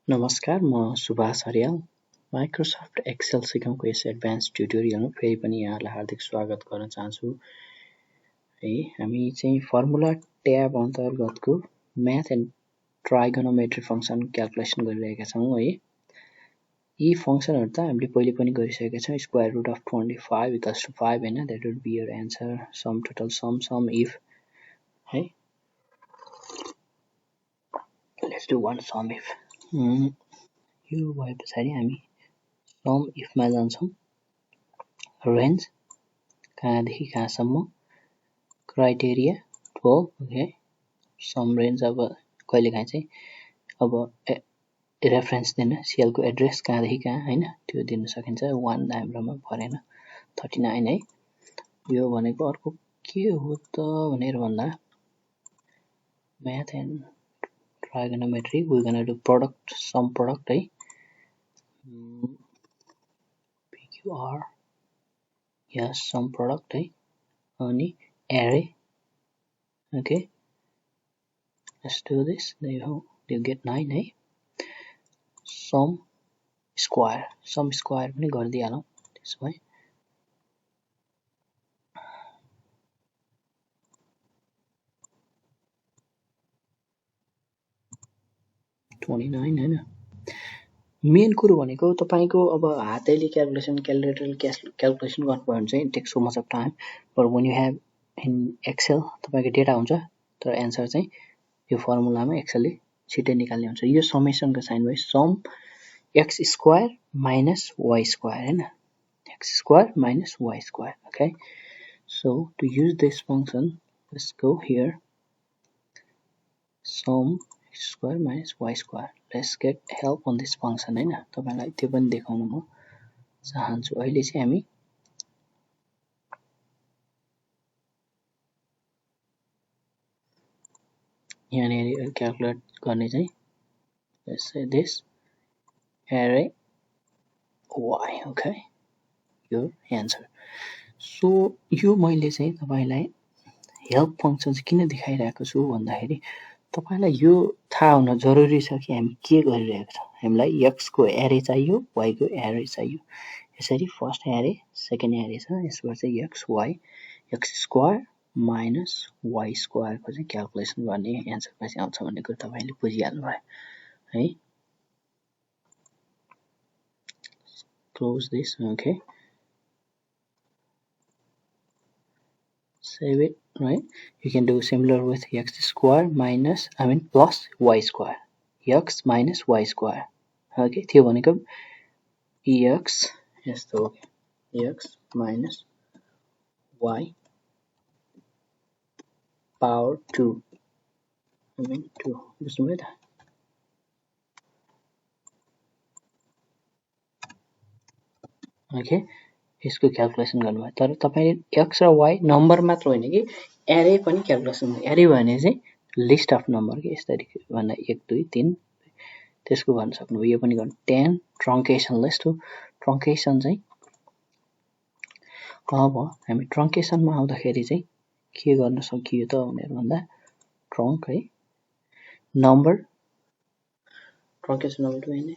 नमस्कार, म Subhash Aryal Microsoft Excel सिकाउको यस advance ट्युटोरियलमा फेरि पनि यहाँलाई हार्दिक स्वागत गर्न चाहन्छु। है हामी चाहिँ फर्मुला ट्याब अन्तर्गतको math and trigonometry function calculation गरिरहेका छौँ है। यी फंक्सनहरु त हामीले पहिले पनि गरिसकेका छौँ। Square root of 25 equals to 5 हैन, that would be your answer. Sum total sum if है। Let's do one sum if. यो भए पछाडि हामी सम इफमा जान्छौँ। रेन्ज कहाँदेखि कहाँसम्म, क्राइटेरिया 12 ओके। सम रेन्ज अब कहिलेकाहीँ चाहिँ अब रेफरेन्स दिन सेलको एड्रेस कहाँदेखि कहाँ हैन त्यो दिन सकिन्छ। 1 हाम्रोमा परेन 39 है। यो भनेको अर्को के हो त भनेर भन्दा math and trigonometry we gonna do product sum product है। PQR यस सम प्रोडक्ट है अनि एरे okay. Let's do this. There you get 9 है। सम स्क्वायर पनि गरिदिइहालौँ त्यसो भए। हैन। मेन कुरो भनेको तपाईको अब हातैले क्याल्कुलेसन क्यालकुलेटरले क्याल्कुलेसन गर्नुपर्यो भने चाहिँ takes so much of time, but when you have in Excel तपाईको डेटा हुन्छ तर एन्सर चाहिँ यो फर्मुलामा एक्सेलले छिटै निकाल्ने हुन्छ। यो समेसनको साइन भयो sum x square minus y square हैन, x square minus y square okay. So to use this function let's go here sum x square minus y square. Let's get help on this function हैन। तपाईलाई त्यो पनि देखाउन म चाहन्छु। अहिले चाहिँ हामी यहाँनेर क्याल्कुलेट गर्ने चाहिँ let's say this array y okay, your answer. So यो मैले चाहिँ तपाईलाई हेल्प फंक्सन चाहिँ किन देखाइरहेको छु भन्दाखेरि तपाईलाई यो थाहा हुन जरुरी छ कि हामी के गरिरहेका छौं। हामीलाई x को एरे चाहियो, y को एरे चाहियो। यसरी फर्स्ट एरे सेकेन्ड एरे छ, यसबाट चाहिँ x y x square minus y square को चाहिँ क्याल्कुलेसन गर्ने एन्सर कसरी आउँछ भन्ने कुरा तपाईले बुझिहाल्नु भयो है। Close this okay, save it right. You can do similar with x square minus plus y square, x minus y square okay। त्यो भनेको x यस्तो हो x minus y power 2 2 बुझ्नुभयो त। ओके यसको क्याल्कुलेसन गर्नुभयो तर तपाईले x र y नम्बर मात्र होइन कि एरे पनि क्याल्कुलेसन गर्नु। एरे भने चाहिँ लिस्ट अफ नम्बर के यसरी भन्दा 1 2 3 त्यसको गर्न सक्नुभयो। यो पनि गर्नु 10 ट्रंकेसन। लेट्स डु ट्रंकेसन चाहिँ अब हामी ट्रंकेसनमा आउँदाखेरि चाहिँ के गर्न सकियो त भनेर भन्दा ट्रंक है नम्बर ट्रंकेसन नम्बर 2 हैन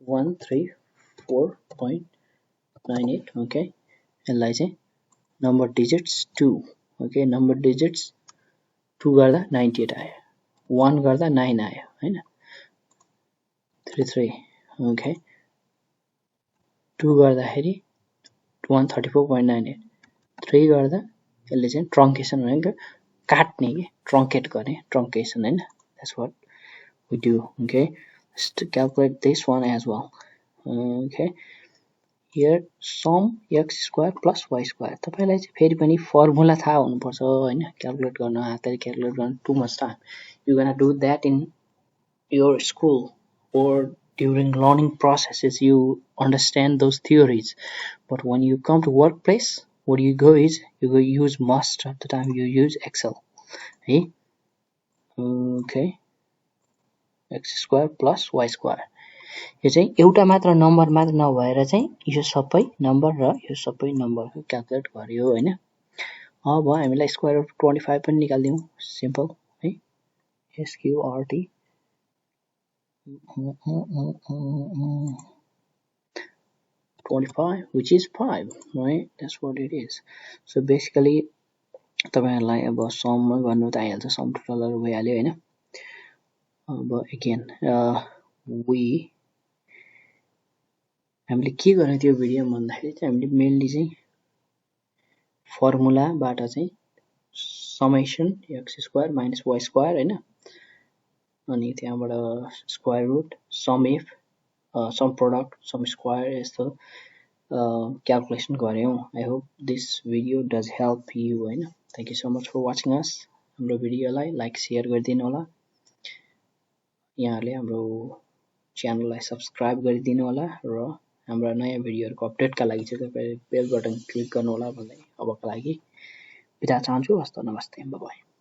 134.98 ओके। यसलाई चाहिँ number digits 2 okay. Number digits 2 गर्दा 98 आयो, 1 गर्दा 9 आयो हैन, 33 ओके। 2 गर्दाखेरि 134.98, 3 गर्दा यसले चाहिँ ट्रंकेसन भनेको काट्ने के ट्रंकेट गर्ने ट्रंकेसन हैन। That's what we do okay. Let's calculate this one as well okay. Here sum x square plus y square तपाईलाई चाहिँ फेरि पनि फर्मुला थाहा हुनुपर्छ हैन। क्याल्कुलेट गर्न हातले क्याल्कुलेट गर्न too much time. You gonna do that in your school or during learning processes you understand those theories, but when you come to workplace what you go is you go use most of the time you use Excel है okay। x square plus y square यो चाहिँ एउटा मात्र number मात्र नभएर चाहिँ यो सबै नम्बर र यो सबै नम्बरको क्याल्कुलेट गर्यो हैन। अब हामीलाई स्क्वायर रुट 25 पनि निकाल्दियौ सिम्पल है। SQRT 25, which is 5, right? That's what it is. So basically तपाईहरुलाई अब सम गर्नु त आइहाल्छ, सम टोटलहरु भइहाल्यो हैन। अब अगेन हामीले के गर्ने त्यो भिडियोमा भन्दाखेरि चाहिँ हामीले मेनली चाहिँ फर्मुलाबाट चाहिँ समेसन x² - y² हैन, अनि त्यहाँबाट square root sum of sum product sum square यस्तो क्याल्कुलेसन गर्यौं। I hope this video does help you हैन। Thank you so much for watching us. हाम्रो भिडियोलाई लाइक शेयर गरिदिनु होला। यहाँहरुले हाम्रो च्यानललाई सब्स्क्राइब गरिदिनु होला र हाम्रा नयाँ भिडियोहरुको अपडेटका लागि चाहिँ तपाईले बेल बटन क्लिक गर्नु होला भन्दै अबका लागि बिदा चाहन्छु। हस्त नमस्ते, बाइ बाइ।